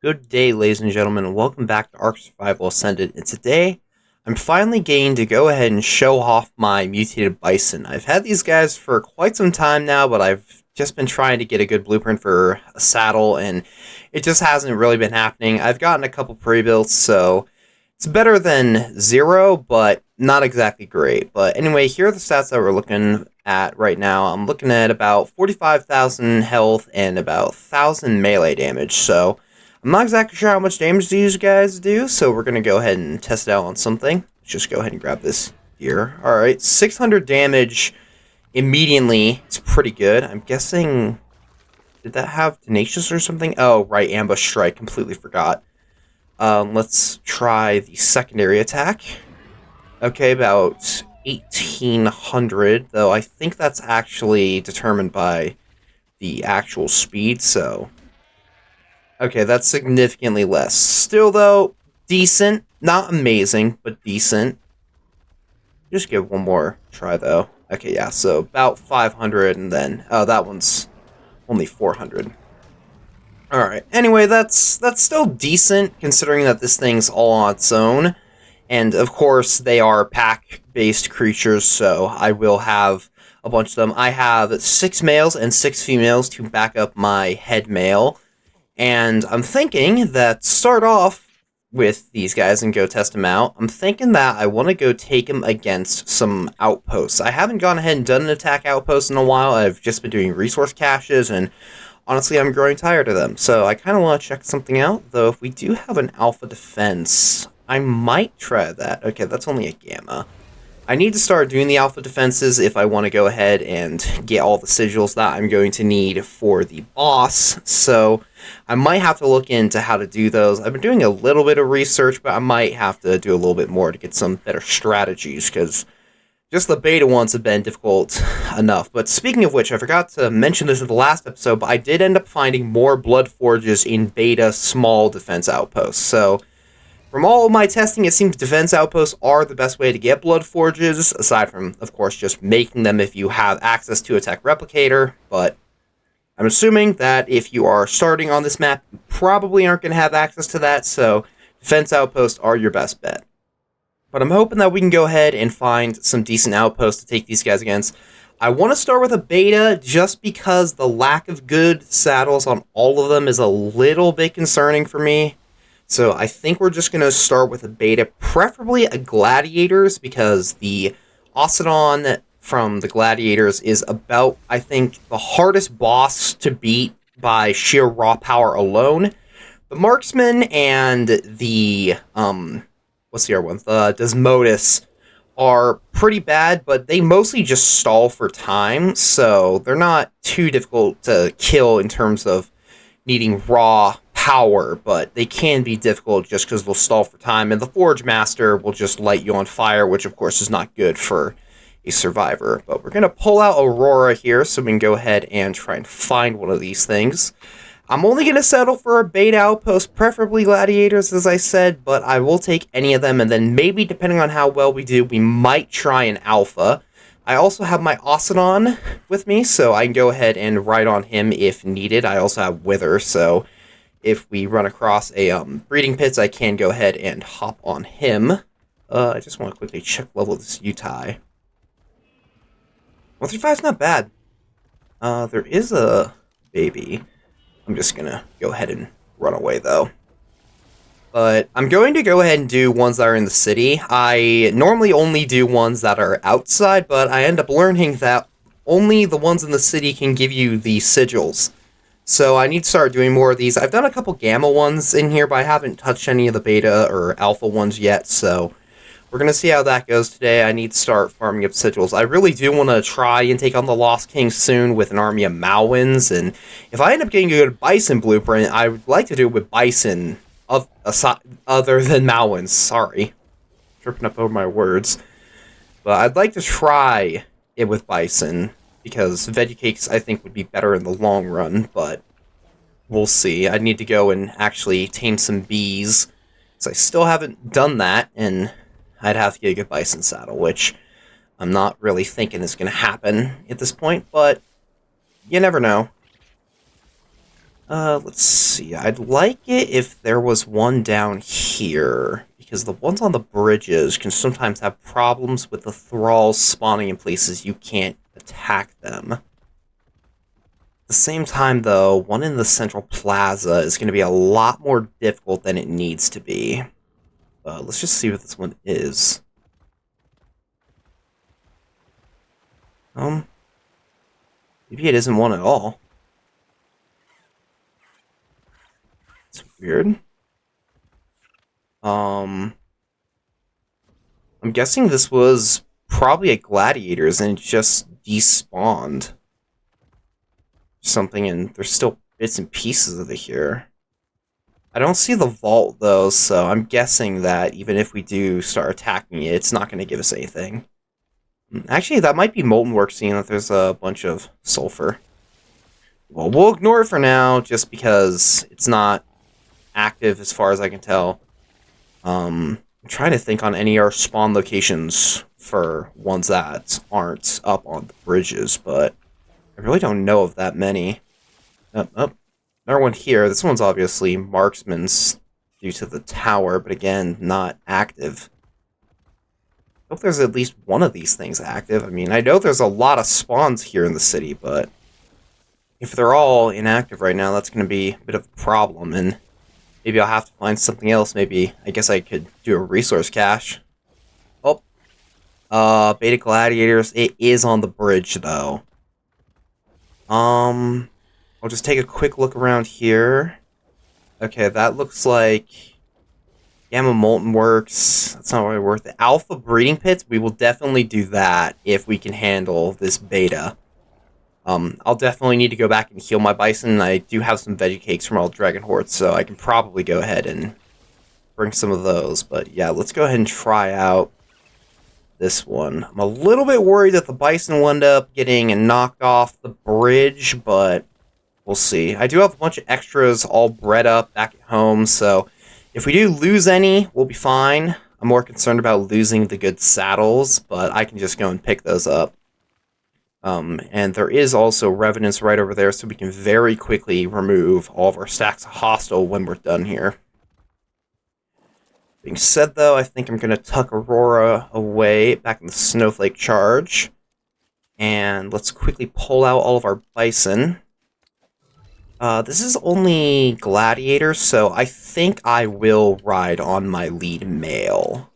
Good day, ladies and gentlemen, and welcome back to ARK Survival Ascended. And today, I'm finally getting to go ahead and show off my Mutated Bison. I've had these guys for quite some time now, but I've just been trying to get a good blueprint for a saddle, and it just hasn't really been happening. I've gotten a couple pre-builts, so it's better than zero, but not exactly great. But anyway, here are the stats that we're looking at right now. I'm looking at about 45,000 health and about 1,000 melee damage, so I'm not exactly sure how much damage these guys do, so we're going to go ahead and test it out on something. Let's just go ahead and grab this here. Alright, 600 damage immediately. It's pretty good. I'm guessing... Did that have Tenacious or something? Oh, right, Ambush Strike. Completely forgot. Let's try the secondary attack. Okay, about 1,800, though I think that's actually determined by the actual speed, so... Okay, that's significantly less. Still, though, decent. Not amazing, but decent. Just give one more try, though. Okay, yeah, so about 500, and then... Oh, that one's only 400. Alright, anyway, that's still decent, considering that this thing's all on its own. And, of course, they are pack-based creatures, so I will have a bunch of them. I have 6 males and 6 females to back up my head male. And I'm thinking that start off with these guys and go test them out. I'm thinking that I want to go take them against some outposts. I haven't gone ahead and done an attack outpost in a while. I've just been doing resource caches, and honestly, I'm growing tired of them. So I kind of want to check something out, though if we do have an alpha defense, I might try that. Okay, that's only a gamma. I need to start doing the alpha defenses if I want to go ahead and get all the sigils that I'm going to need for the boss, so I might have to look into how to do those. I've been doing a little bit of research, but I might have to do a little bit more to get some better strategies, because just the beta ones have been difficult enough. But speaking of which, I forgot to mention this in the last episode, but I did end up finding more blood forges in beta small defense outposts, so... From all of my testing, it seems defense outposts are the best way to get blood forges, aside from, of course, just making them if you have access to a tech replicator, but I'm assuming that if you are starting on this map, you probably aren't going to have access to that, so defense outposts are your best bet. But I'm hoping that we can go ahead and find some decent outposts to take these guys against. I want to start with a beta just because the lack of good saddles on all of them is a little bit concerning for me. So I think we're just going to start with a beta, preferably a Gladiators, because the Ocedon from the Gladiators is about, I think, the hardest boss to beat by sheer raw power alone. The Marksman and the, what's the other one? The Desmodus are pretty bad, but they mostly just stall for time, so they're not too difficult to kill in terms of needing raw power, but they can be difficult just because they'll stall for time, and the Forge Master will just light you on fire, which of course is not good for a survivor. But we're going to pull out Aurora here so we can go ahead and try and find one of these things. I'm only going to settle for a beta outpost, preferably Gladiators, as I said, but I will take any of them, and then maybe, depending on how well we do, we might try an alpha. I also have my Ocedon with me, so I can go ahead and ride on him if needed. I also have Wither, so if we run across a breeding pits, I can go ahead and hop on him. I just want to quickly check level of this Utai. 135 is not bad. There is a baby. I'm just going to go ahead and run away, though. But I'm going to go ahead and do ones that are in the city. I normally only do ones that are outside, but I end up learning that only the ones in the city can give you the sigils. So I need to start doing more of these. I've done a couple gamma ones in here, but I haven't touched any of the beta or alpha ones yet, so we're going to see how that goes today. I need to start farming up sigils. I really do want to try and take on the Lost King soon with an army of Malwins, and if I end up getting a good Bison blueprint, I would like to do it with Bison other than Malwins. Sorry. Tripping up over my words. But I'd like to try it with Bison, because veggie cakes, I think, would be better in the long run, but we'll see. I need to go and actually tame some bees, because I still haven't done that, and I'd have to get a good bison saddle, which I'm not really thinking is going to happen at this point, but you never know. Let's see. I'd like it if there was one down here, because the ones on the bridges can sometimes have problems with the thralls spawning in places you can't attack them. At the same time, though, one in the central plaza is going to be a lot more difficult than it needs to be. Let's just see what this one is. Maybe it isn't one at all. It's weird. I'm guessing this was probably a gladiators and it just despawned something, and there's still bits and pieces of it here. I don't see the vault though, so I'm guessing that even if we do start attacking it, it's not going to give us anything. Actually, that might be Molten Work, seeing that there's a bunch of sulfur. Well, we'll ignore it for now, just because it's not active as far as I can tell. I'm trying to think on any of our spawn locations for ones that aren't up on the bridges, but I really don't know of that many. Another one here. This one's obviously marksman's due to the tower, but again, not active. I hope there's at least one of these things active. I mean, I know there's a lot of spawns here in the city, but if they're all inactive right now, that's going to be a bit of a problem, and maybe I'll have to find something else. Maybe, I guess I could do a resource cache. Oh. Beta Gladiators. It is on the bridge, though. I'll just take a quick look around here. Okay, that looks like Gamma Molten Works. That's not really worth it. Alpha Breeding Pits, we will definitely do that if we can handle this beta. I'll definitely need to go back and heal my bison. I do have some veggie cakes from all Dragon Hordes, so I can probably go ahead and bring some of those. But yeah, let's go ahead and try out this one. I'm a little bit worried that the bison will end up getting knocked off the bridge, but we'll see. I do have a bunch of extras all bred up back at home, so if we do lose any, we'll be fine. I'm more concerned about losing the good saddles, but I can just go and pick those up. And there is also revenants right over there, so we can very quickly remove all of our stacks of hostile when we're done here. Being said, though, I think I'm going to tuck Aurora away back in the Snowflake Charge. And let's quickly pull out all of our bison. This is only gladiators, so I think I will ride on my lead male.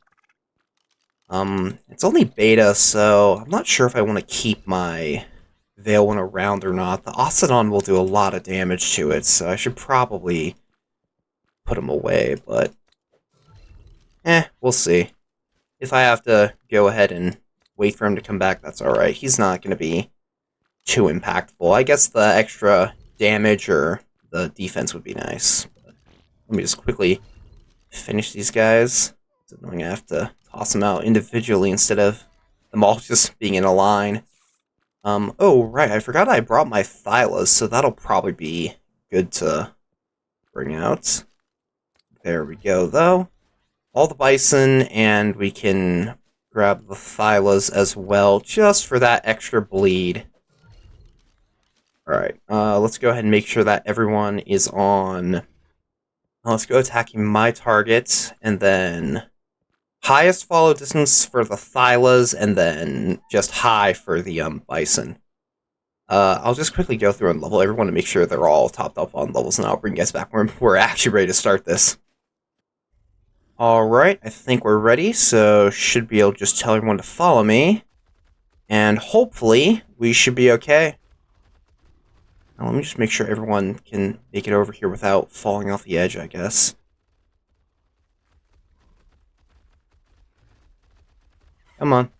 It's only beta, so I'm not sure if I want to keep my Veil one around or not. The Ocedon will do a lot of damage to it, so I should probably put him away, but we'll see. If I have to go ahead and wait for him to come back, that's alright. He's not going to be too impactful. I guess the extra damage or the defense would be nice. But let me just quickly finish these guys. It's annoying I have to toss them out individually instead of them all just being in a line. Oh, right, I forgot I brought my Thylas, so that'll probably be good to bring out. There we go, though. All the bison, and we can grab the Thylas as well, just for that extra bleed. Alright, let's go ahead and make sure that everyone is on. Let's go attacking my target, and then highest follow distance for the Thylas, and then just high for the bison. I'll just quickly go through and level everyone to make sure they're all topped up on levels, and I'll bring you guys back when we're actually ready to start this. Alright, I think we're ready, so should be able to just tell everyone to follow me. And hopefully, we should be okay. Now, let me just make sure everyone can make it over here without falling off the edge, I guess. Come on.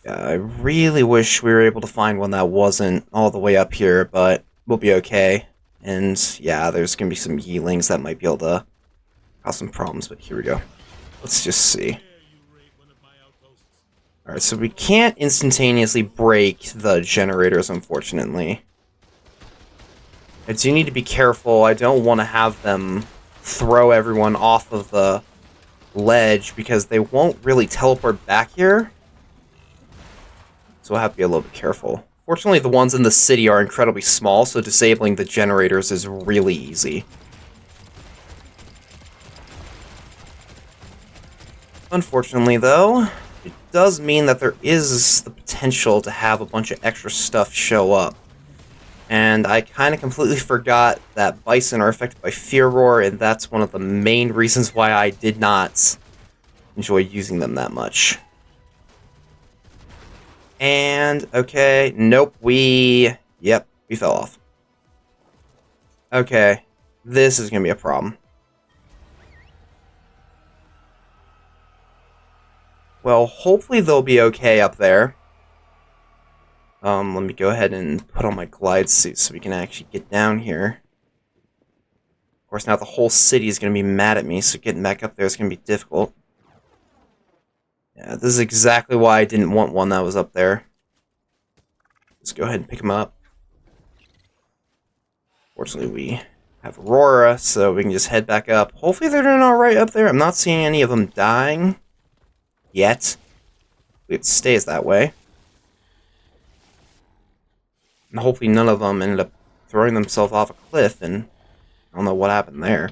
Yeah, I really wish we were able to find one that wasn't all the way up here, but we'll be okay. And yeah, there's going to be some yeelings that might be able to cause some problems, but here we go. Let's just see. Alright, so we can't instantaneously break the generators, unfortunately. I do need to be careful. I don't want to have them throw everyone off of the ledge, because they won't really teleport back here. So we'll have to be a little bit careful. Fortunately, the ones in the city are incredibly small, so disabling the generators is really easy. Unfortunately, though, it does mean that there is the potential to have a bunch of extra stuff show up. And I kind of completely forgot that bison are affected by Fear Roar, and that's one of the main reasons why I did not enjoy using them that much. And, okay, nope, yep, we fell off. Okay, this is gonna be a problem. Well, hopefully they'll be okay up there. Let me go ahead and put on my glide suit so we can actually get down here. Of course, now the whole city is gonna be mad at me, so getting back up there is gonna be difficult. Yeah, this is exactly why I didn't want one that was up there. Let's go ahead and pick him up. Fortunately, we have Aurora, so we can just head back up. Hopefully they're doing alright up there. I'm not seeing any of them dying yet. It stays that way. And hopefully none of them ended up throwing themselves off a cliff, and I don't know what happened there.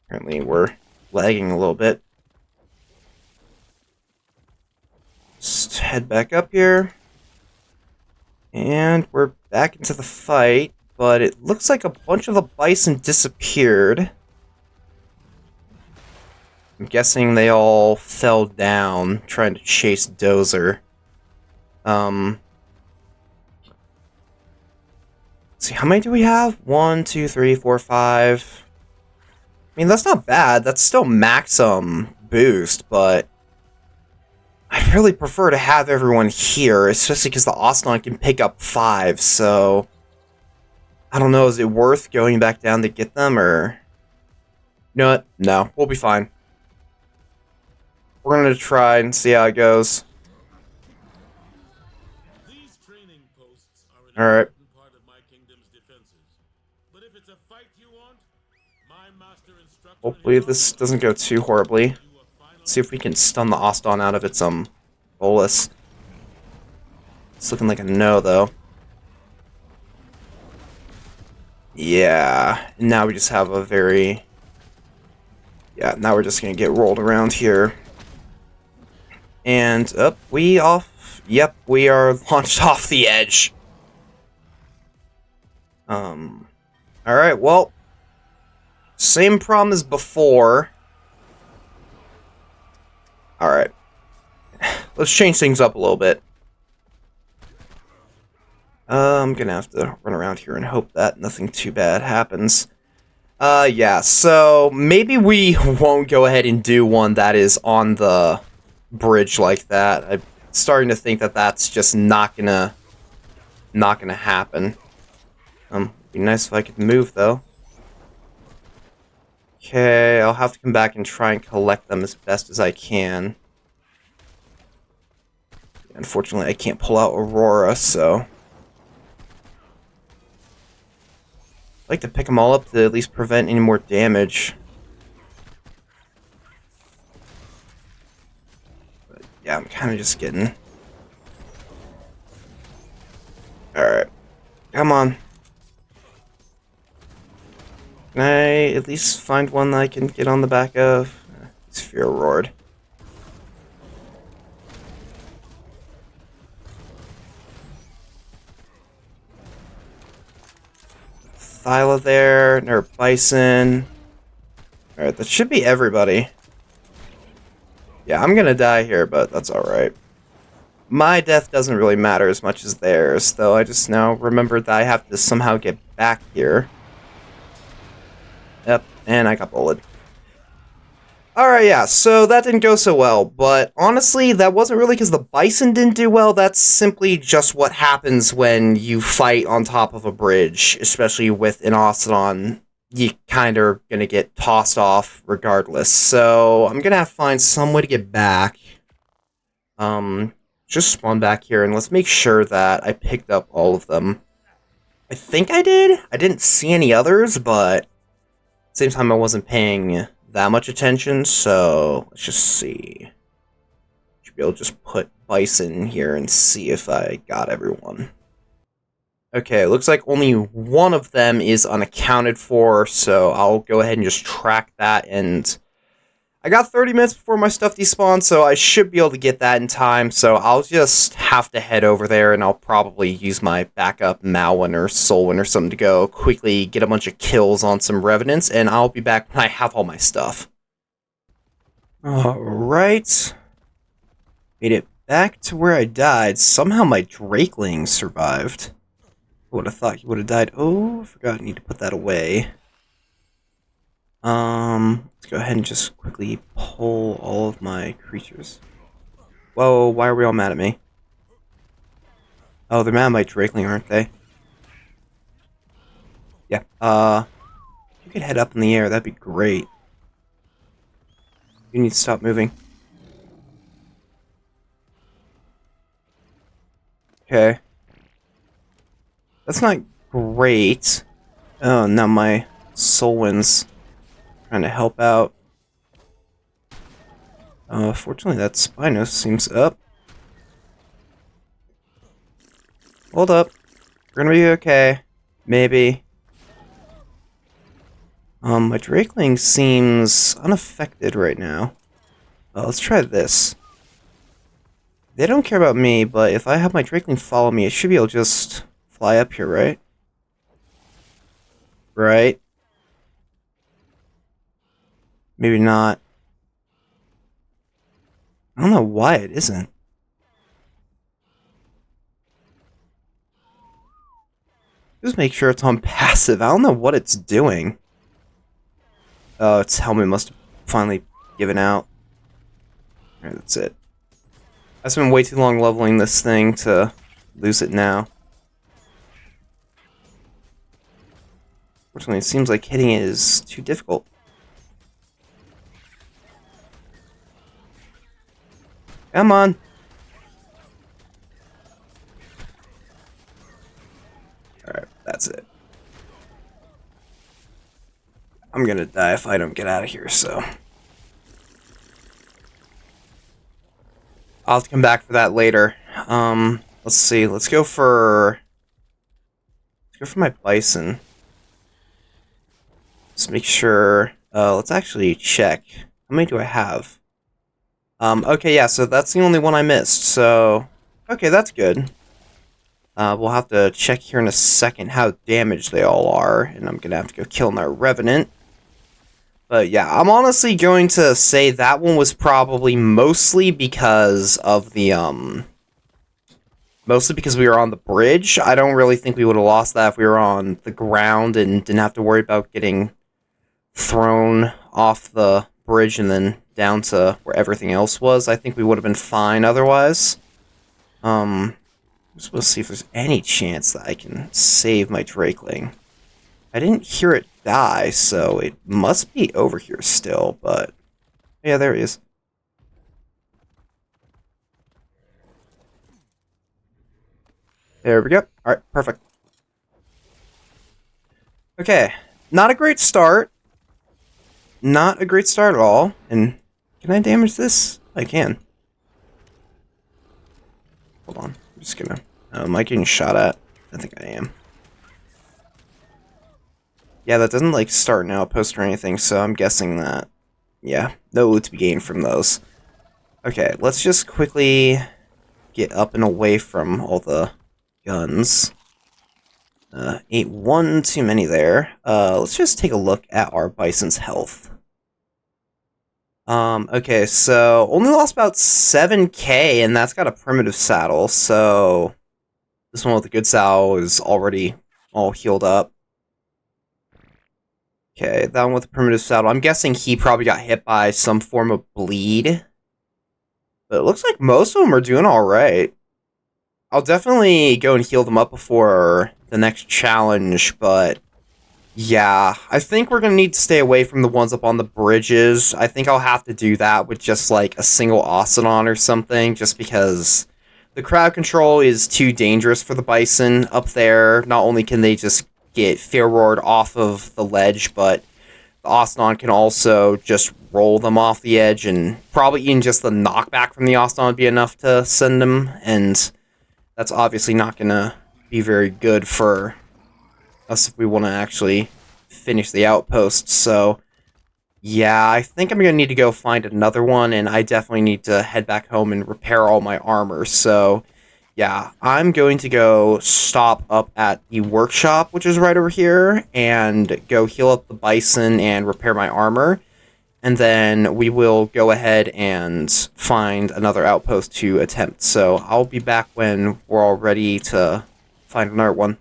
Apparently we're lagging a little bit. Just head back up here. And we're back into the fight, but it looks like a bunch of the bison disappeared. I'm guessing they all fell down trying to chase Dozer. Let's see, how many do we have? 1, 2, 3, 4, 5. I mean, that's not bad. That's still maximum boost, but I'd really prefer to have everyone here, especially because the Ostron can pick up 5, so I don't know, is it worth going back down to get them, or... You know what? No, we'll be fine. We're gonna try and see how it goes. These training posts are an Alright. important part of my kingdom's defenses. But if it's a fight you want, my master instructor... Hopefully this doesn't go too horribly. Let's see if we can stun the Ostron out of its, bolus. It's looking like a no, though. Yeah, now we just have a very... Yeah, now we're just gonna get rolled around here. And, up, we off... Yep, we are launched off the edge. Alright, well... Same problem as before. Alright. Let's change things up a little bit. I'm gonna have to run around here and hope that nothing too bad happens. Yeah, so maybe we won't go ahead and do one that is on the bridge like that. I'm starting to think that that's just not gonna happen. It'd be nice if I could move, though. Okay, I'll have to come back and try and collect them as best as I can. Unfortunately, I can't pull out Aurora, so... I'd like to pick them all up to at least prevent any more damage. But yeah, I'm kind of just getting... Alright. Come on. Can I at least find one that I can get on the back of? It's Fear Roared. Thyla there, another Bison. Alright, that should be everybody. Yeah, I'm gonna die here, but that's alright. My death doesn't really matter as much as theirs, though I just now remembered that I have to somehow get back here. Yep, and I got bullied. Alright, yeah, so that didn't go so well, but honestly, that wasn't really because the Bison didn't do well, that's simply just what happens when you fight on top of a bridge, especially with an Ostron. You kind of are going to get tossed off regardless, so I'm going to have to find some way to get back. Just spawn back here, and let's make sure that I picked up all of them. I think I did? I didn't see any others, but... At the same time, I wasn't paying that much attention, so let's just see. should be able to just put Bison in here and see if I got everyone. Okay, it looks like only one of them is unaccounted for, so I'll go ahead and just track that, and I got 30 minutes before my stuff despawns, so I should be able to get that in time, so I'll just have to head over there, and I'll probably use my backup Malwin or Solwyn or something to go quickly get a bunch of kills on some Revenants, and I'll be back when I have all my stuff. Alright. Made it back to where I died. Somehow my Drakeling survived. I would have thought he would have died. Oh, I forgot I need to put that away. Let's go ahead and just quickly pull all of my creatures. Whoa, why are we all mad at me? Oh, they're mad at my Drakeling, aren't they? Yeah, you could head up in the air, that'd be great. You need to stop moving. Okay. That's not great. Oh, now my Solwyn's trying to help out. Fortunately that Spinos seems up. Hold up. We're gonna be okay. Maybe. My Drakeling seems unaffected right now. Let's try this. They don't care about me, but if I have my Drakeling follow me, it should be able to just fly up here, right? Right? Maybe not. I don't know why it isn't. Just make sure it's on passive. I don't know what it's doing. Oh, its helmet must have finally given out. Alright, that's it. I spent way too long leveling this thing to lose it now. Fortunately, it seems like hitting it is too difficult. Come on! Alright, that's it. I'm gonna die if I don't get out of here, so... I'll have to come back for that later. Let's see, let's go for my Bison. Just make sure, let's actually check. How many do I have? Okay, yeah, so that's the only one I missed, so... Okay, that's good. We'll have to check here in a second how damaged they all are, and I'm gonna have to go kill my Revenant. But yeah, I'm honestly going to say that one was probably mostly because of the, mostly because we were on the bridge. I don't really think we would have lost that if we were on the ground and didn't have to worry about getting thrown off the bridge and then down to where everything else was. I think we would have been fine otherwise. I'm just going to see if there's any chance that I can save my Drakeling. I didn't hear it die, so it must be over here still, but... Yeah, there he is. There we go. Alright, perfect. Okay, not a great start. Not a great start at all. And can I damage this? I can. Hold on. I'm just gonna... am I getting shot at? I think I am. Yeah, that doesn't, like, start an outpost or anything, so I'm guessing that... Yeah, no loot to be gained from those. Okay, let's just quickly get up and away from all the guns. Ain't one too many there. Let's just take a look at our Bison's health. Okay, so only lost about 7k, and that's got a primitive saddle, so this one with the good saddle is already all healed up. Okay, that one with the primitive saddle. I'm guessing he probably got hit by some form of bleed. But it looks like most of them are doing alright. I'll definitely go and heal them up before the next challenge, but... Yeah, I think we're going to need to stay away from the ones up on the bridges. I think I'll have to do that with just, like, a single Ocedon or something, just because the crowd control is too dangerous for the Bison up there. Not only can they just get fear roared off of the ledge, but the Osnon can also just roll them off the edge, and probably even just the knockback from the Osnon would be enough to send them, and that's obviously not going to be very good for us if we want to actually finish the outpost. So yeah, I think I'm going to need to go find another one, and I definitely need to head back home and repair all my armor. So yeah, I'm going to go stop up at the workshop, which is right over here, and go heal up the bison and repair my armor. And then we will go ahead and find another outpost to attempt. So I'll be back when we're all ready to find another one.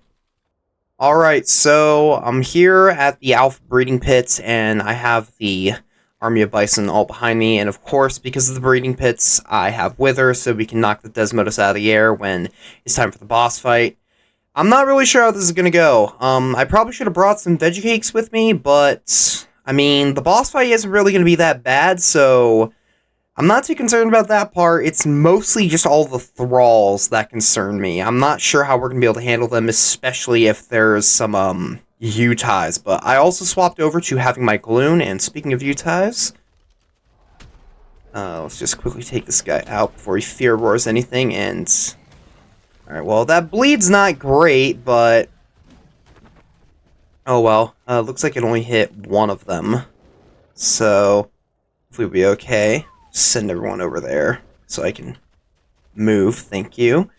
Alright, so I'm here at the Alpha Breeding Pits, and I have the army of bison all behind me, and of course, because of the breeding pits, I have Wither, so we can knock the Desmodus out of the air when it's time for the boss fight. I'm not really sure how this is gonna go. I probably should have brought some veggie cakes with me, but, I mean, the boss fight isn't really gonna be that bad, so I'm not too concerned about that part. It's mostly just all the thralls that concern me. I'm not sure how we're gonna be able to handle them, especially if there's some, U-ties, but I also swapped over to having my Gloon, and speaking of U-ties, let's just quickly take this guy out before he fear roars anything, and alright, well, that bleed's not great, but oh well. Looks like it only hit one of them, so hopefully we'll be okay. Send everyone over there so I can move, thank you.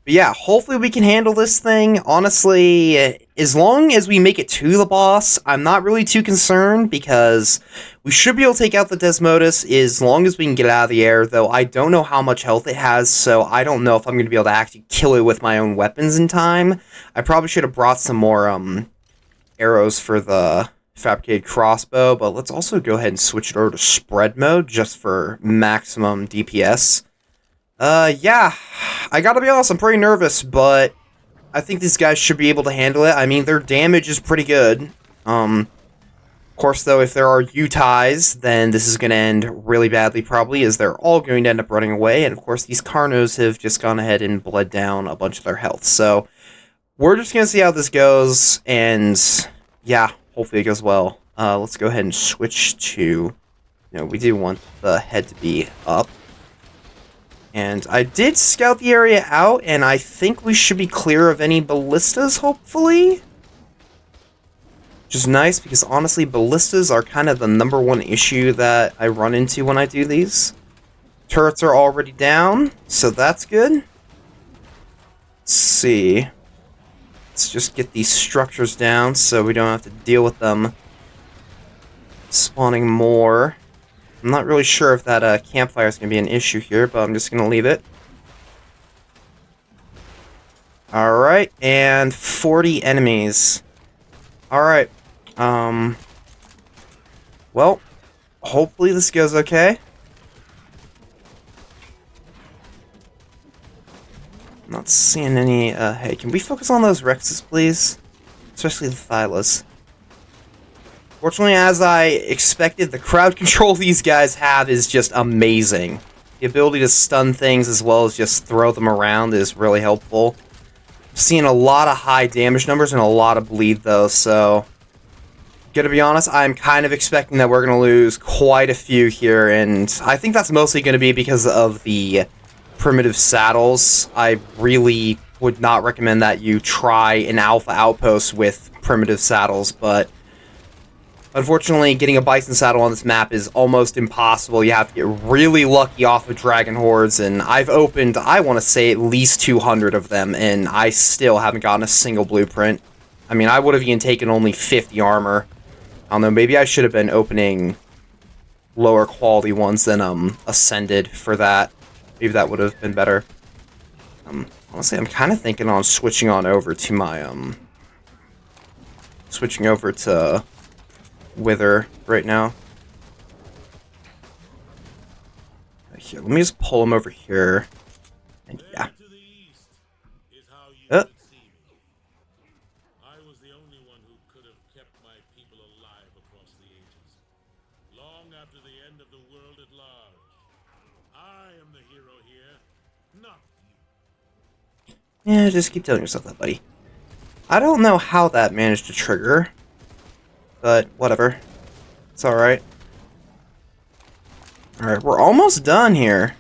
But yeah, hopefully we can handle this thing. Honestly, as long as we make it to the boss, I'm not really too concerned, because we should be able to take out the Desmodus as long as we can get it out of the air, though I don't know how much health it has, so I don't know if I'm going to be able to actually kill it with my own weapons in time. I probably should have brought some more arrows for the fabricated crossbow, but let's also go ahead and switch it over to spread mode just for maximum DPS. Yeah, I gotta be honest, I'm pretty nervous, but I think these guys should be able to handle it. I mean, their damage is pretty good. Of course, though, if there are U-ties, then this is gonna end really badly, probably, as they're all going to end up running away, and of course, these Carnos have just gone ahead and bled down a bunch of their health, so we're just gonna see how this goes, and yeah, hopefully it goes well. Let's go ahead and switch to, we do want the head to be up. And I did scout the area out, and I think we should be clear of any ballistas, hopefully. Which is nice, because honestly, ballistas are kind of the #1 issue that I run into when I do these. Turrets are already down, so that's good. Let's see. Let's just get these structures down so we don't have to deal with them spawning more. I'm not really sure if that campfire is going to be an issue here, but I'm just going to leave it. Alright, and 40 enemies. Alright, well, hopefully this goes okay. I'm not seeing any, hey, can we focus on those Rexes, please? Especially the Thylas. Fortunately, as I expected, the crowd control these guys have is just amazing. The ability to stun things as well as just throw them around is really helpful. I'm seeing a lot of high damage numbers and a lot of bleed, though, so gonna be honest, I'm kind of expecting that we're gonna lose quite a few here, and I think that's mostly gonna be because of the primitive saddles. I really would not recommend that you try an alpha outpost with primitive saddles, but unfortunately, getting a bison saddle on this map is almost impossible. You have to get really lucky off of dragon hordes, and I've opened, I want to say, at least 200 of them, and I still haven't gotten a single blueprint. I mean, I would have even taken only 50 armor. I don't know, maybe I should have been opening lower quality ones than Ascended for that. Maybe that would have been better. Honestly, I'm kind of thinking on switching on over to my switching over to Wither right now. Here, let me just pull him over here. And yeah. I was the only one who could have kept my people alive across the ages. Long after the end of the world at large. I am the hero here, not you. Yeah, just keep telling yourself that, buddy. I don't know how that managed to trigger, but whatever. It's alright. Alright, we're almost done here.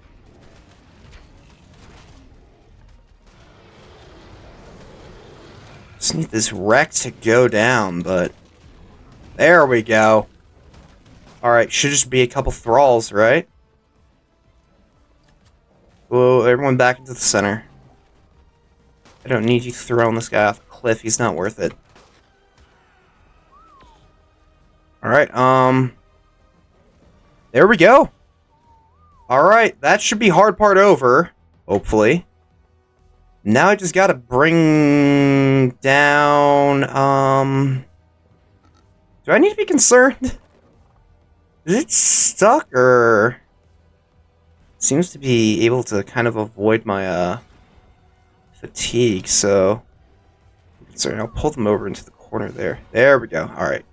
Just need this wreck to go down, but... There we go. Alright, should just be a couple thralls, right? Whoa, everyone back into the center. I don't need you throwing this guy off a cliff, he's not worth it. Alright, there we go. Alright, that should be hard part over, hopefully. Now I just gotta bring down, do I need to be concerned? Is it stuck, or... Seems to be able to kind of avoid my, fatigue, so... Sorry, I'll pull them over into the corner there. There we go, alright.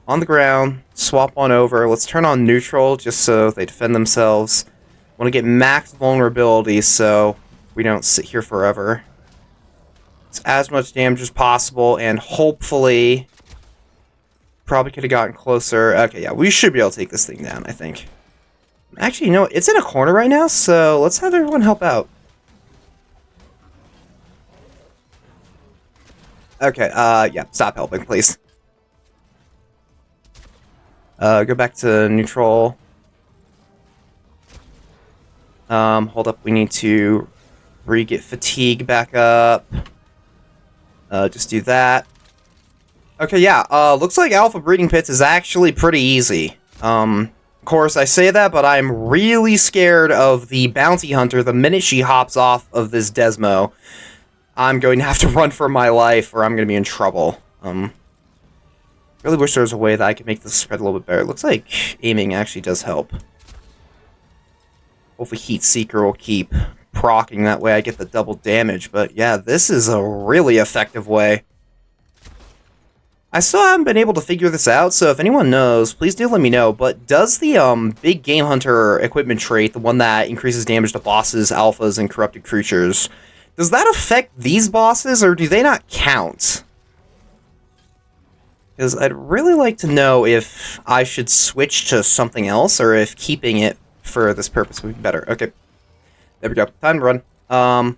On the ground, swap on over. Let's turn on neutral, just so they defend themselves. Want to get max vulnerability, so we don't sit here forever. It's as much damage as possible, and hopefully... Probably could have gotten closer. Okay, yeah, we should be able to take this thing down, I think. Actually, you know, it's in a corner right now, so let's have everyone help out. Okay, yeah, stop helping, please. Go back to neutral. Hold up, we need to re-get fatigue back up. Just do that. Okay, yeah, looks like Alpha Breeding Pits is actually pretty easy. Of course, I say that, but I'm really scared of the Bounty Hunter the minute she hops off of this Desmo. I'm going to have to run for my life, or I'm going to be in trouble. Really wish there was a way that I could make this spread a little bit better. It looks like aiming actually does help. Hopefully Heat Seeker will keep proccing, that way I get the double damage. But yeah, this is a really effective way. I still haven't been able to figure this out, so if anyone knows, please do let me know. But does the big Game Hunter equipment trait, the one that increases damage to bosses, alphas, and corrupted creatures, does that affect these bosses, or do they not count? Because I'd really like to know if I should switch to something else, or if keeping it for this purpose would be better. Okay, there we go. Time to run.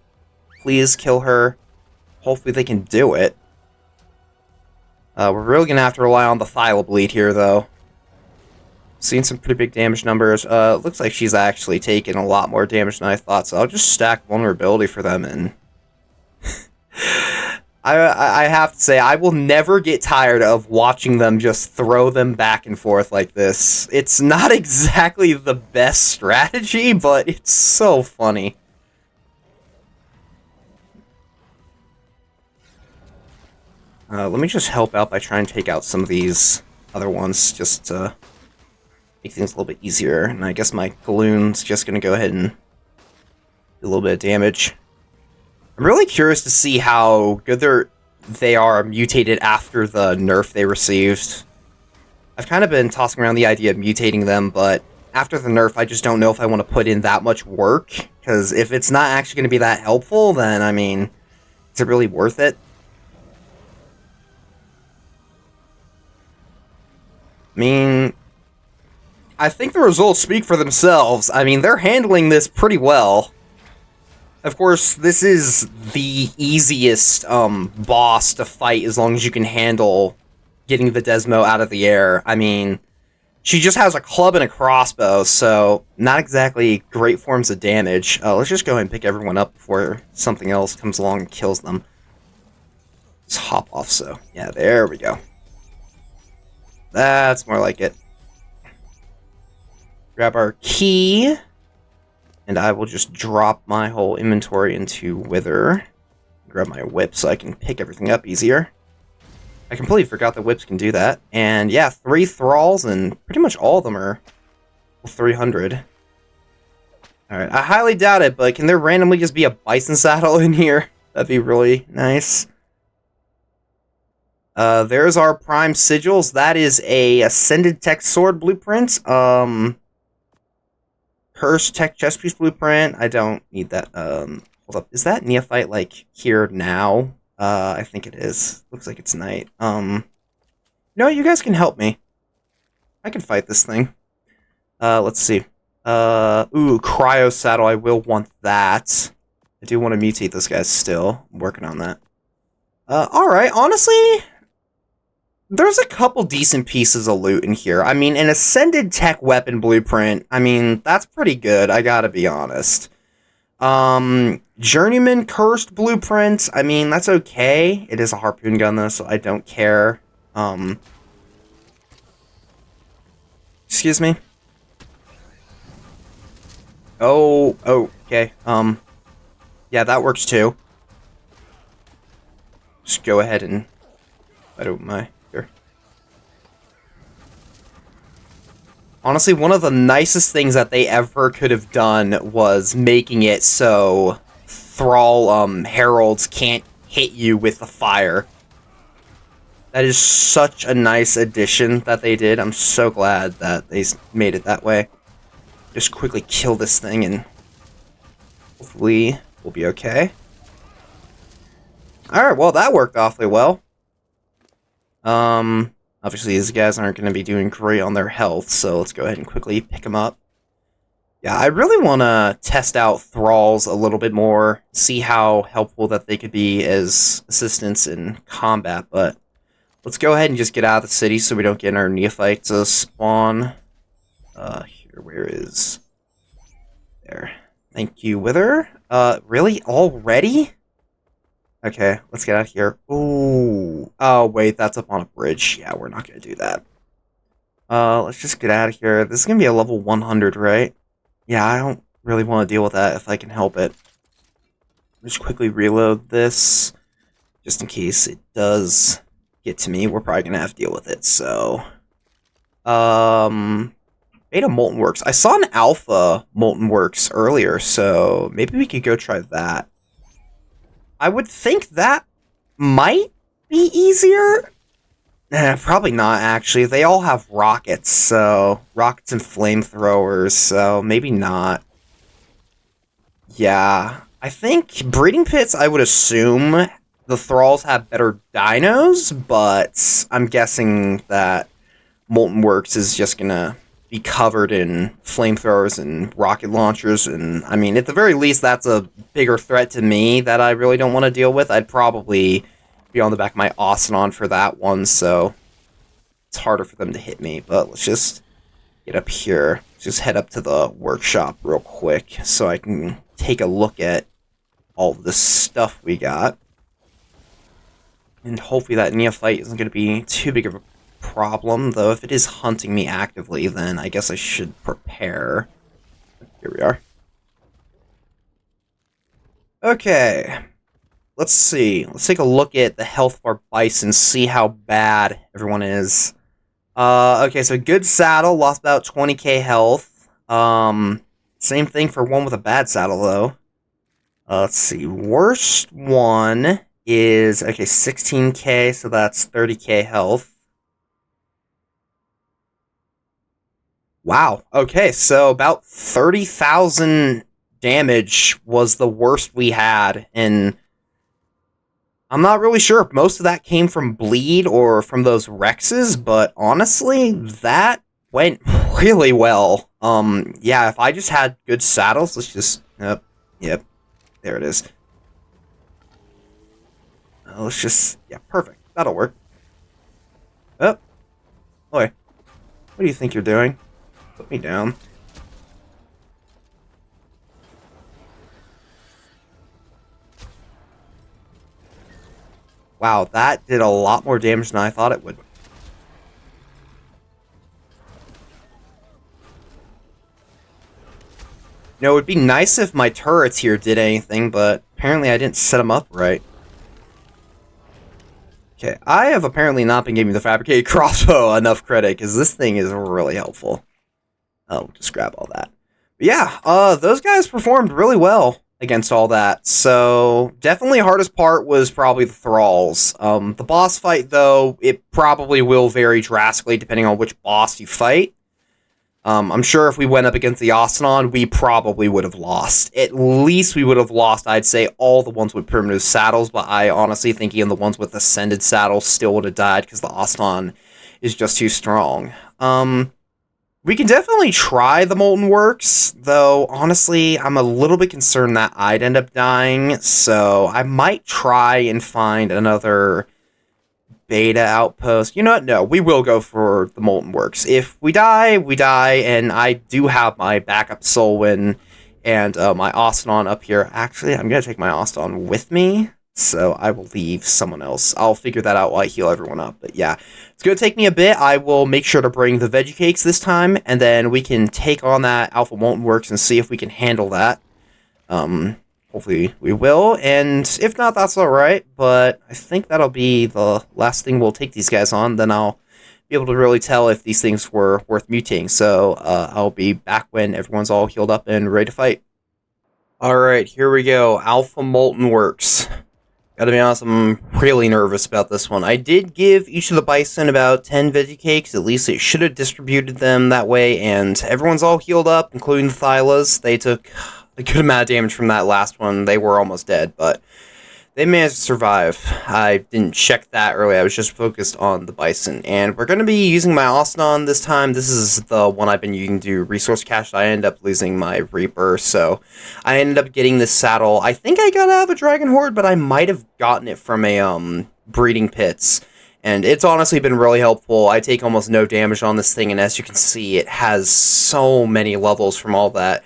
Please kill her. Hopefully they can do it. We're really going to have to rely on the Thyla Bleed here, though. Seeing some pretty big damage numbers. Looks like she's actually taken a lot more damage than I thought, so I'll just stack vulnerability for them, and... I have to say, I will never get tired of watching them just throw them back and forth like this. It's not exactly the best strategy, but it's so funny. Let me just help out by trying to take out some of these other ones, just to make things a little bit easier. And I guess my Galloon's just going to go ahead and do a little bit of damage. I'm really curious to see how good they are mutated after the nerf they received. I've kind of been tossing around the idea of mutating them, but after the nerf, I just don't know if I want to put in that much work. Because if it's not actually going to be that helpful, then, I mean, is it really worth it? I mean, I think the results speak for themselves. I mean, they're handling this pretty well. Of course, this is the easiest boss to fight as long as you can handle getting the Desmo out of the air. I mean, she just has a club and a crossbow, so not exactly great forms of damage. Let's just go ahead and pick everyone up before something else comes along and kills them. Let's hop off, so yeah, there we go. That's more like it. Grab our key. And I will just drop my whole inventory into Wither. Grab my whip so I can pick everything up easier. I completely forgot that whips can do that. And yeah, 3 thralls, and pretty much all of them are 300. Alright, I highly doubt it, but can there randomly just be a bison saddle in here? That'd be really nice. There's our prime sigils. That is a Ascended Tech Sword blueprint. Cursed Tech Chest Piece blueprint. I don't need that. Hold up. Is that Neophyte, like, here now? I think it is. Looks like it's night. No, you guys can help me. I can fight this thing. Let's see. Ooh, cryo saddle. I will want that. I do want to mutate this guy still. I'm working on that. Alright, honestly, there's a couple decent pieces of loot in here. I mean, an Ascended Tech Weapon Blueprint, I mean, that's pretty good, I gotta be honest. Journeyman Cursed Blueprint, I mean, that's okay. It is a harpoon gun, though, so I don't care. Excuse me? Oh, okay. Yeah, that works too. Just go ahead and... I don't mind. Here. Honestly, one of the nicest things that they ever could have done was making it so Thrall, heralds can't hit you with the fire. That is such a nice addition that they did. I'm so glad that they made it that way. Just quickly kill this thing and hopefully we'll be okay. Alright, well that worked awfully well. Obviously these guys aren't going to be doing great on their health, so let's go ahead and quickly pick them up. Yeah, I really want to test out Thralls a little bit more, see how helpful that they could be as assistants in combat, but let's go ahead and just get out of the city so we don't get in our neophytes spawn. Here, where is... There. Thank you, Wither. Really? Already? Okay, let's get out of here. Ooh. Oh, wait, that's up on a bridge. Yeah, we're not gonna do that. Let's just get out of here. This is gonna be a level 100, right? Yeah, I don't really want to deal with that if I can help it. Just quickly reload this, just in case it does get to me. We're probably gonna have to deal with it, so... Beta Molten Works. I saw an Alpha Molten Works earlier, so maybe we could go try that. I would think that might be easier. Probably not, actually. They all have rockets, so... Rockets and flamethrowers, so maybe not. Yeah. I think breeding pits, I would assume the Thralls have better dinos, but I'm guessing that Molten Works is just gonna be covered in flamethrowers and rocket launchers, and I mean, at the very least, that's a bigger threat to me that I really don't want to deal with. I'd probably be on the back of my Oceanon for that one, so it's harder for them to hit me, but let's just get up here. Let's just head up to the workshop real quick so I can take a look at all of the stuff we got. And hopefully that neophyte isn't going to be too big of a problem, though if it is hunting me actively, then I guess I should prepare. Here we are. Okay. Let's see. Let's take a look at the health of our bison, see how bad everyone is. Okay, so good saddle, lost about 20k health. Same thing for one with a bad saddle, though. Let's see. Worst one is, okay, 16k, so that's 30k health. Wow, okay, so about 30,000 damage was the worst we had, and I'm not really sure if most of that came from bleed or from those Rexes, but honestly, that went really well. Yeah, if I just had good saddles, let's just, yep, there it is. Let's just, yeah, perfect, that'll work. Oh, boy, what do you think you're doing? Put me down. Wow, that did a lot more damage than I thought it would. You know, it would be nice if my turrets here did anything, but apparently I didn't set them up right. Okay, I have apparently not been giving the fabricated crossbow enough credit, because this thing is really helpful. Oh, just grab all that. But yeah, those guys performed really well against all that. So, definitely hardest part was probably the Thralls. The boss fight, though, it probably will vary drastically depending on which boss you fight. I'm sure if we went up against the Oceanon, we probably would have lost. At least we would have lost, I'd say, all the ones with primitive saddles, but I honestly think even the ones with ascended saddles still would have died because the Oceanon is just too strong. We can definitely try the Molten Works, though honestly, I'm a little bit concerned that I'd end up dying, so I might try and find another beta outpost. You know what? No, we will go for the Molten Works. If we die, we die, and I do have my backup Solwyn and my Ostodon up here. Actually, I'm going to take my Ostodon with me, so I will leave someone else. I'll figure that out while I heal everyone up, but yeah. It's going to take me a bit. I will make sure to bring the Veggie Cakes this time, and then we can take on that Alpha Molten Works and see if we can handle that. Hopefully we will, and if not, that's alright, but I think that'll be the last thing we'll take these guys on. Then I'll be able to really tell if these things were worth mutating, so I'll be back when everyone's all healed up and ready to fight. Alright, here we go. Alpha Molten Works. Gotta be honest, I'm really nervous about this one. I did give each of the bison about 10 veggie cakes, at least it should have distributed them that way, and everyone's all healed up, including the Thylas. They took a good amount of damage from that last one. They were almost dead, but they managed to survive. I didn't check that early. I was just focused on the bison. And we're going to be using my Ostodon this time. This is the one I've been using to resource cache. I ended up losing my Reaper, so I ended up getting this saddle. I think I got out of a Dragon Horde, but I might have gotten it from a breeding pits. And it's honestly been really helpful. I take almost no damage on this thing, and as you can see, it has so many levels from all that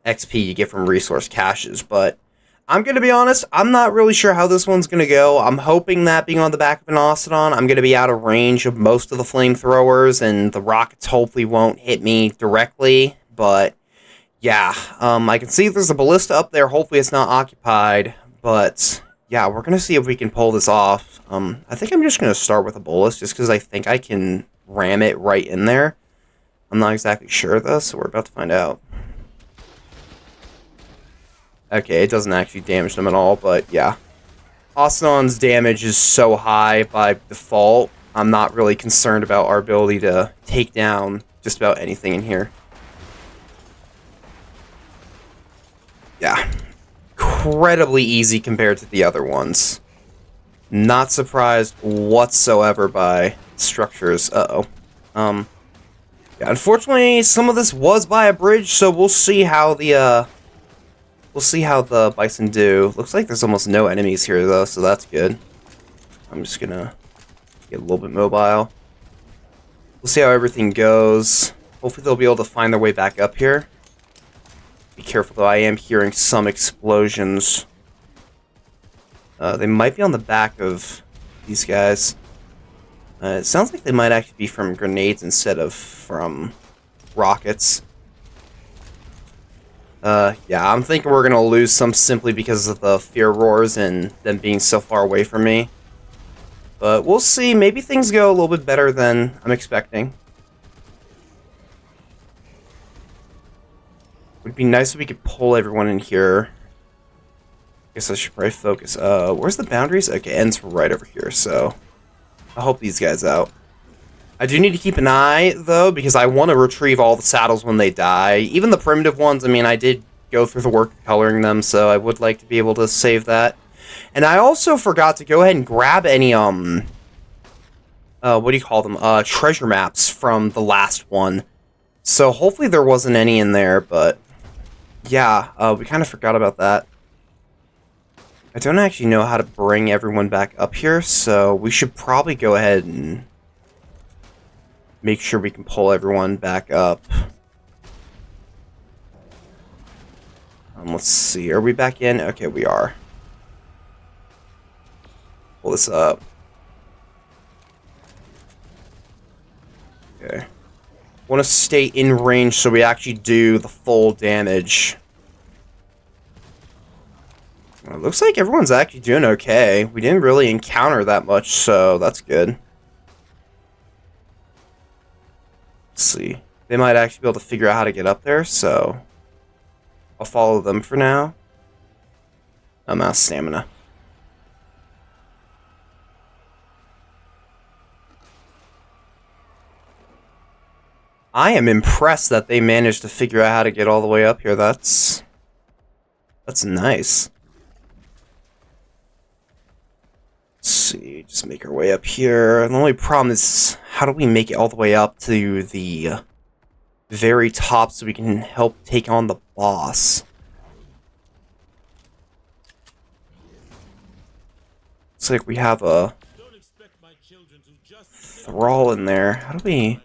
XP you get from resource caches, but I'm going to be honest, I'm not really sure how this one's going to go. I'm hoping that being on the back of an Ostodon, I'm going to be out of range of most of the flamethrowers, and the rockets hopefully won't hit me directly, but yeah, I can see there's a ballista up there. Hopefully it's not occupied, but yeah, we're going to see if we can pull this off. I think I'm just going to start with a bolus, just because I think I can ram it right in there. I'm not exactly sure, though, so we're about to find out. Okay, it doesn't actually damage them at all, but yeah. Ostodon's damage is so high by default, I'm not really concerned about our ability to take down just about anything in here. Yeah. Incredibly easy compared to the other ones. Not surprised whatsoever by structures. Uh-oh. Yeah, unfortunately, some of this was by a bridge, so we'll see how the, bison do. Looks like there's almost no enemies here, though, so that's good. I'm just gonna get a little bit mobile. We'll see how everything goes. Hopefully they'll be able to find their way back up here. Be careful, though. I am hearing some explosions. They might be on the back of these guys. It sounds like they might actually be from grenades instead of from rockets. Yeah, I'm thinking we're gonna lose some simply because of the fear roars and them being so far away from me. But we'll see. Maybe things go a little bit better than I'm expecting. Would be nice if we could pull everyone in here. Guess I should probably focus. Where's the boundaries? Okay, ends right over here, so I'll help these guys out. I do need to keep an eye, though, because I want to retrieve all the saddles when they die. Even the primitive ones, I mean, I did go through the work of coloring them, so I would like to be able to save that. And I also forgot to go ahead and grab any, what do you call them? Treasure maps from the last one. So hopefully there wasn't any in there, but yeah, we kind of forgot about that. I don't actually know how to bring everyone back up here, so we should probably go ahead and make sure we can pull everyone back up. Let's see, are we back in? Okay, we are. Pull this up. Okay. Want to stay in range so we actually do the full damage. Well, it looks like everyone's actually doing okay. We didn't really encounter that much, so that's good. Let's see. They might actually be able to figure out how to get up there, so I'll follow them for now. I'm out of stamina. I am impressed that they managed to figure out how to get all the way up here. That's nice. Let's see, just make our way up here. The only problem is, how do we make it all the way up to the very top so we can help take on the boss. Looks like we have a thrall in there. How do we...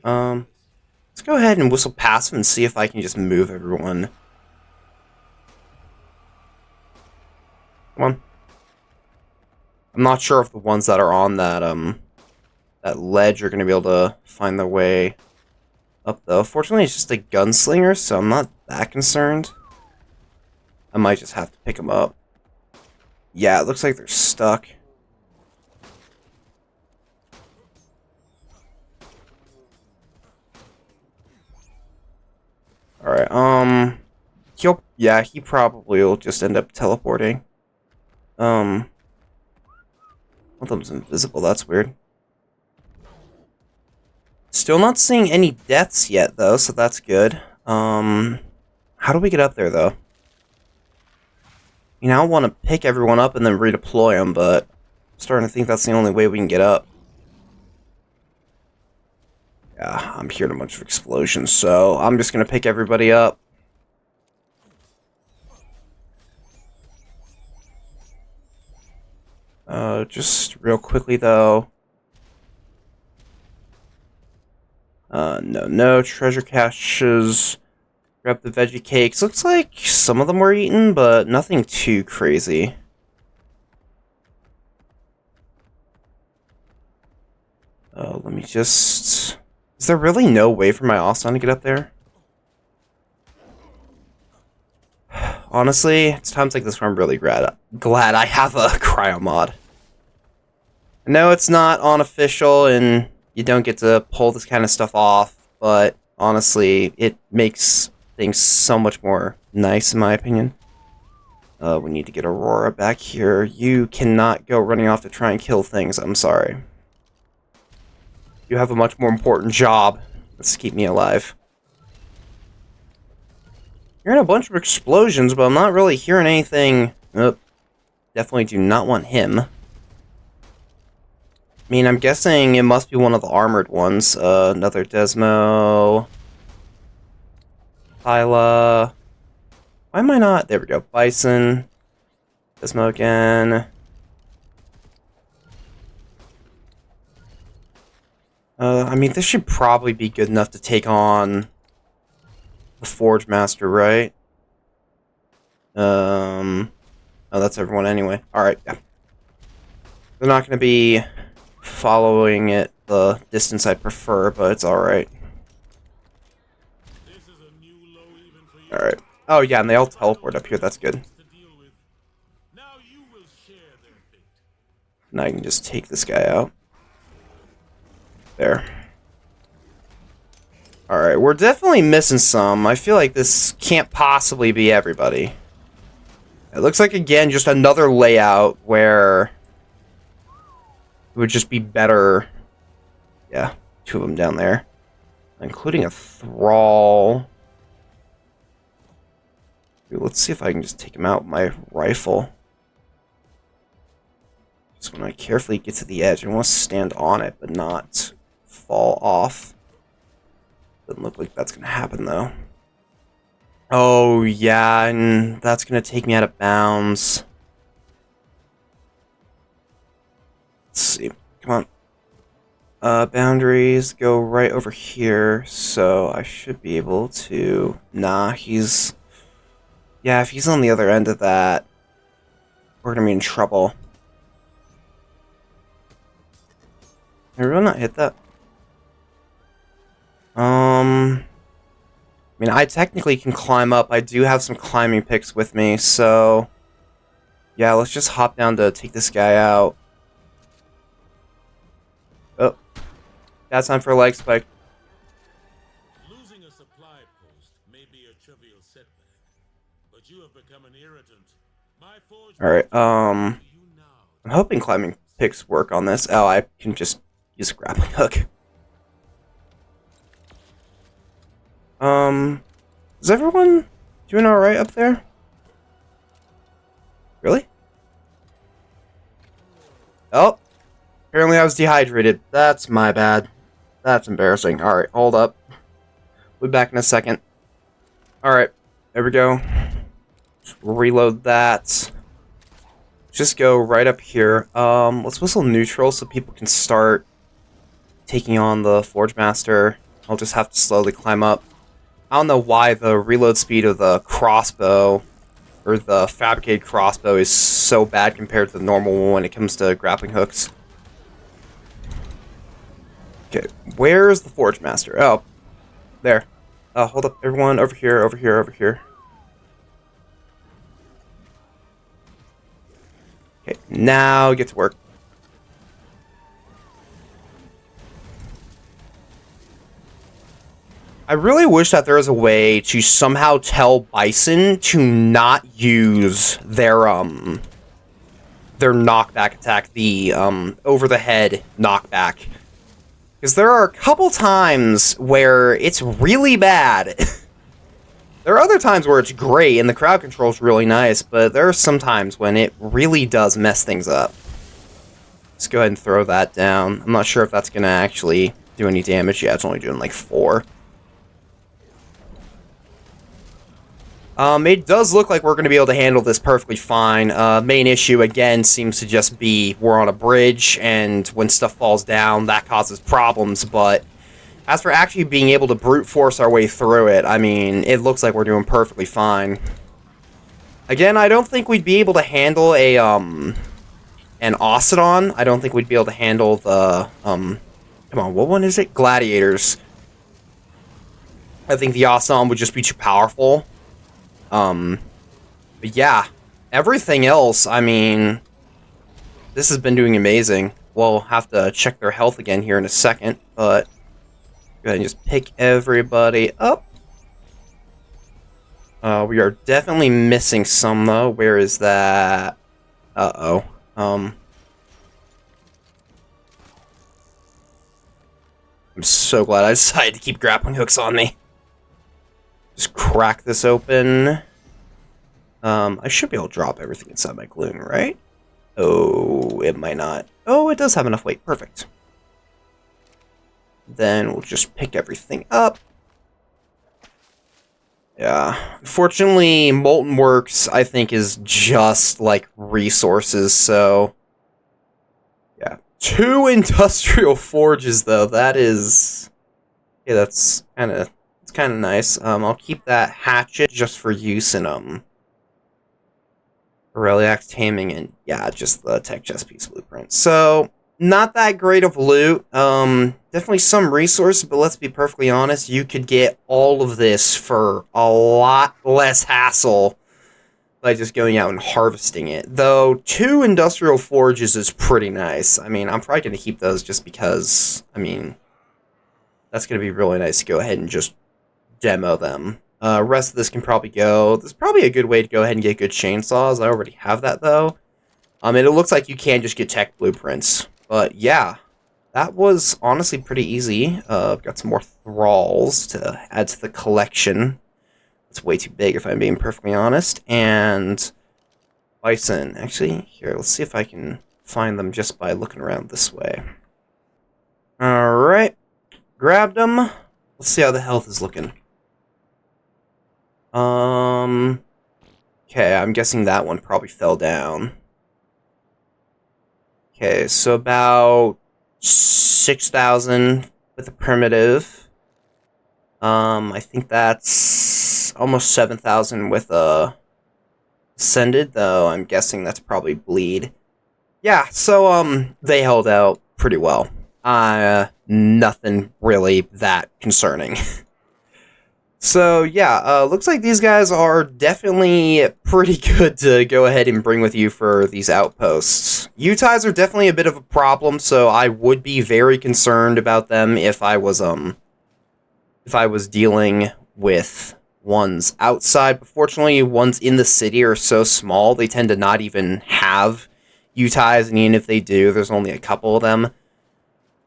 Let's go ahead and whistle past him and see if I can just move everyone. Come on. I'm not sure if the ones that are on that, that ledge are going to be able to find their way up, though. Fortunately, it's just a gunslinger, so I'm not that concerned. I might just have to pick them up. Yeah, it looks like they're stuck. Alright, he probably will just end up teleporting. One of them's invisible, that's weird. Still not seeing any deaths yet, though, so that's good. How do we get up there, though? You know, I want to pick everyone up and then redeploy them, but I'm starting to think that's the only way we can get up. Yeah, I'm hearing a bunch of explosions, so I'm just going to pick everybody up. Just real quickly, though. No treasure caches. Grab the veggie cakes. Looks like some of them were eaten, but nothing too crazy. Let me just... Is there really no way for my Austin to get up there? Honestly, it's times like this where I'm really glad I have a cryo mod. I know it's not unofficial and you don't get to pull this kind of stuff off, but honestly, it makes things so much more nice in my opinion. We need to get Aurora back here. You cannot go running off to try and kill things, I'm sorry. You have a much more important job. Let's keep me alive. Hearing a bunch of explosions, but I'm not really hearing anything. Nope. Definitely do not want him. I mean, I'm guessing it must be one of the armored ones. Another Desmo. Hyla. Why am I not? There we go. Bison. Desmo again. I mean, this should probably be good enough to take on the Forge Master, right? Oh, that's everyone anyway. Alright, yeah. They're not going to be following it the distance I prefer, but it's alright. Alright. Oh, yeah, and they all teleport up here. That's good. Now I can just take this guy out. There. Alright, we're definitely missing some. I feel like this can't possibly be everybody. It looks like, again, just another layout where it would just be better. Yeah, two of them down there. Including a thrall. Let's see if I can just take him out with my rifle. Just when I carefully get to the edge, I want to stand on it, but not fall off. Doesn't look like that's going to happen, though. Oh, yeah, and that's going to take me out of bounds. Let's see. Come on. Boundaries go right over here, so I should be able to... Nah, he's... Yeah, if he's on the other end of that, we're going to be in trouble. Can I really not hit that? I mean, I technically can climb up. I do have some climbing picks with me, so... Yeah, let's just hop down to take this guy out. Oh. That's time for a leg spike. Losing a supply post may be a trivial setback, but you have become an irritant. My forge... Alright, I'm hoping climbing picks work on this. Oh, I can just use a grappling hook. Is everyone doing alright up there? Really? Oh, apparently I was dehydrated. That's my bad. That's embarrassing. Alright, hold up. We'll be back in a second. Alright, there we go. Just reload that. Just go right up here. Let's whistle neutral so people can start taking on the Forge Master. I'll just have to slowly climb up. I don't know why the reload speed of the crossbow, or the fabricated crossbow, is so bad compared to the normal one when it comes to grappling hooks. Okay, where's the Forge Master? Oh, there. Hold up, everyone, over here, over here, over here. Okay, now get to work. I really wish that there was a way to somehow tell Bison to not use their knockback attack, the over the head knockback. Because there are a couple times where it's really bad. There are other times where it's great and the crowd control is really nice, but there are some times when it really does mess things up. Let's go ahead and throw that down. I'm not sure if that's going to actually do any damage. Yeah, it's only doing like 4. It does look like we're going to be able to handle this perfectly fine. Main issue, again, seems to just be we're on a bridge, and when stuff falls down, that causes problems, but as for actually being able to brute force our way through it, I mean, it looks like we're doing perfectly fine. Again, I don't think we'd be able to handle an Ocedon. I don't think we'd be able to handle the, come on, what one is it? Gladiators. I think the Ocedon would just be too powerful. But yeah, everything else, I mean, this has been doing amazing. We'll have to check their health again here in a second, but go ahead and just pick everybody up. We are definitely missing some, though. Where is that? Uh-oh. I'm so glad I decided to keep grappling hooks on me. Just crack this open. I should be able to drop everything inside my gloom, right? Oh, it might not. Oh, it does have enough weight. Perfect. Then we'll just pick everything up. Yeah. Unfortunately, Molten Works, I think, is just like resources, so yeah. 2 industrial forges, though. That is, yeah, that's kind of nice. I'll keep that hatchet just for use in Reliax taming and yeah, just the tech chest piece blueprint. So not that great of loot. Definitely some resources, but let's be perfectly honest, you could get all of this for a lot less hassle by just going out and harvesting it. Though 2 industrial forges is pretty nice. I mean, I'm probably going to keep those just because, I mean, that's going to be really nice to go ahead and just demo them. Rest of this can probably go. This is probably a good way to go ahead and get good chainsaws. I already have that, though. And it looks like you can just get tech blueprints. But yeah, that was honestly pretty easy. I've got some more thralls to add to the collection. It's way too big if I'm being perfectly honest. And Bison. Actually, here, let's see if I can find them just by looking around this way. Alright. Grabbed them. Let's see how the health is looking. Okay, I'm guessing that one probably fell down. Okay, so about 6,000 with a primitive. I think that's almost 7,000 with a ascended, though I'm guessing that's probably bleed. Yeah, so, they held out pretty well. Nothing really that concerning. So, yeah, looks like these guys are definitely pretty good to go ahead and bring with you for these outposts. Utahs are definitely a bit of a problem, so I would be very concerned about them if I was dealing with ones outside. But fortunately, ones in the city are so small, they tend to not even have Utahs, and even if they do, there's only a couple of them.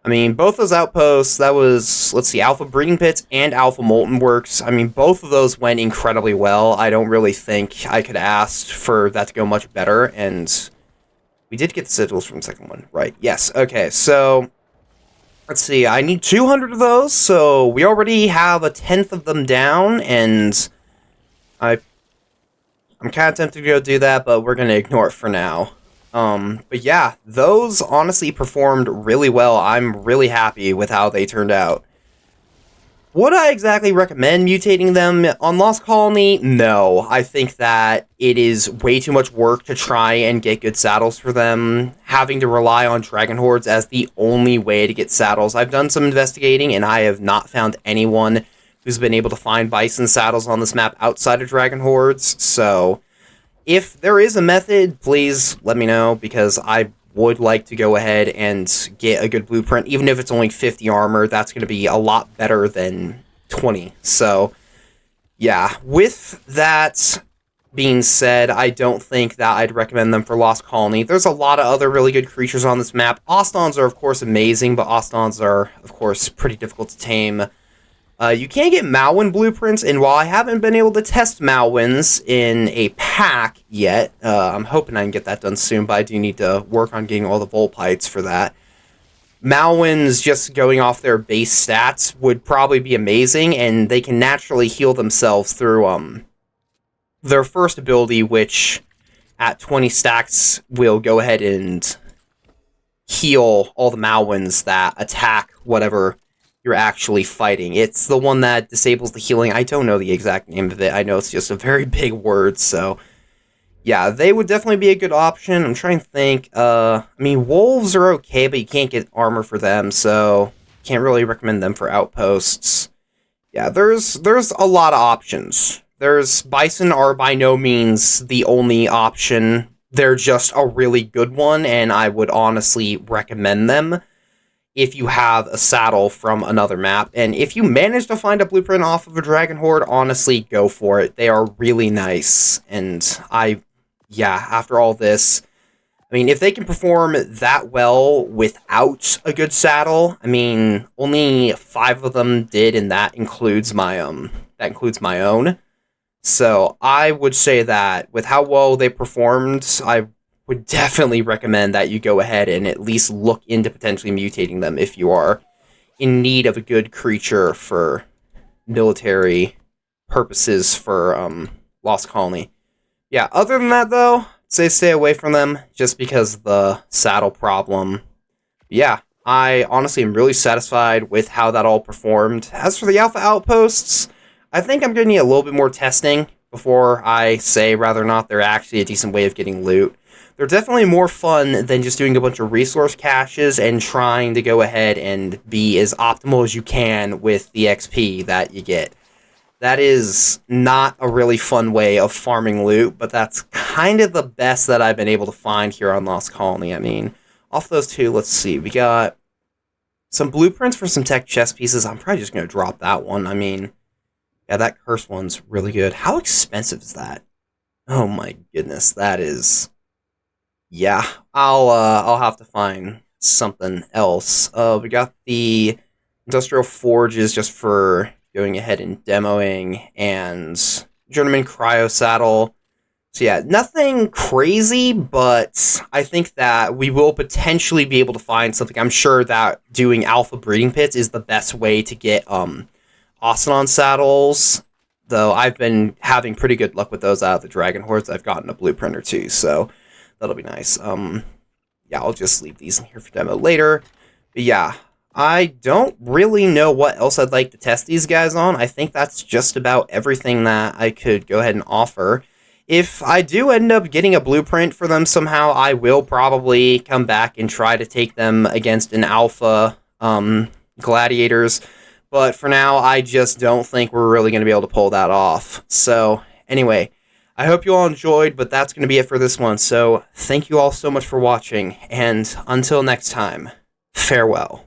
I mean, both those outposts, that was, let's see, Alpha Breeding Pits and Alpha Molten Works. I mean, both of those went incredibly well. I don't really think I could ask for that to go much better, and we did get the sigils from the second one, right? Yes, okay, so Let's see, I need 200 of those, so we already have a tenth of them down, and I, I'm kind of tempted to go do that, but we're going to ignore it for now. But yeah, those honestly performed really well. I'm really happy with how they turned out. Would I exactly recommend mutating them on Lost Colony? No. I think that it is way too much work to try and get good saddles for them. Having to rely on Dragon Hordes as the only way to get saddles. I've done some investigating, and I have not found anyone who's been able to find Bison saddles on this map outside of Dragon Hordes. So, if there is a method, please let me know, because I would like to go ahead and get a good blueprint. Even if it's only 50 armor, that's going to be a lot better than 20. So, yeah, with that being said, I don't think that I'd recommend them for Lost Colony. There's a lot of other really good creatures on this map. Ostons are, of course, amazing, but Ostons are, of course, pretty difficult to tame. You can get Malwyn blueprints, and while I haven't been able to test Malwyns in a pack yet, I'm hoping I can get that done soon, but I do need to work on getting all the Volpites for that. Malwyns, just going off their base stats, would probably be amazing, and they can naturally heal themselves through their first ability, which at 20 stacks will go ahead and heal all the Malwyns that attack whatever you're actually fighting. It's the one that disables the healing. I don't know the exact name of it. I know it's just a very big word, so yeah, they would definitely be a good option. I'm trying to think. I mean, wolves are okay, but you can't get armor for them, so can't really recommend them for outposts. Yeah, there's a lot of options. Bison are by no means the only option. They're just a really good one, and I would honestly recommend them if you have a saddle from another map. And if you manage to find a blueprint off of a Dragon Horde, honestly, go for it. They are really nice. And after all this, I mean, if they can perform that well without a good saddle, I mean, only 5 of them did, and that includes my own. So I would say that with how well they performed, I would definitely recommend that you go ahead and at least look into potentially mutating them if you are in need of a good creature for military purposes for Lost Colony. Yeah, other than that, though, say stay away from them just because of the saddle problem. Yeah, I honestly am really satisfied with how that all performed. As for the Alpha Outposts, I think I'm going to need a little bit more testing before I say whether or not they're actually a decent way of getting loot. They're definitely more fun than just doing a bunch of resource caches and trying to go ahead and be as optimal as you can with the XP that you get. That is not a really fun way of farming loot, but that's kind of the best that I've been able to find here on Lost Colony. I mean, off those two, let's see. We got some blueprints for some tech chest pieces. I'm probably just going to drop that one. I mean, yeah, that curse one's really good. How expensive is that? Oh my goodness, that is... Yeah, I'll have to find something else. We got the industrial forges just for going ahead and demoing, and Journeyman cryo saddle. So yeah, nothing crazy, but I think that we will potentially be able to find something. I'm sure that doing alpha breeding pits is the best way to get Oceanon saddles, though I've been having pretty good luck with those out of the Dragon Hordes. I've gotten a blueprint or two, so that'll be nice. Yeah, I'll just leave these in here for demo later. But yeah, I don't really know what else I'd like to test these guys on. I think that's just about everything that I could go ahead and offer. If I do end up getting a blueprint for them somehow, I will probably come back and try to take them against an alpha gladiators. But for now, I just don't think we're really going to be able to pull that off. So, anyway, I hope you all enjoyed, but that's going to be it for this one. So, thank you all so much for watching, and until next time, farewell.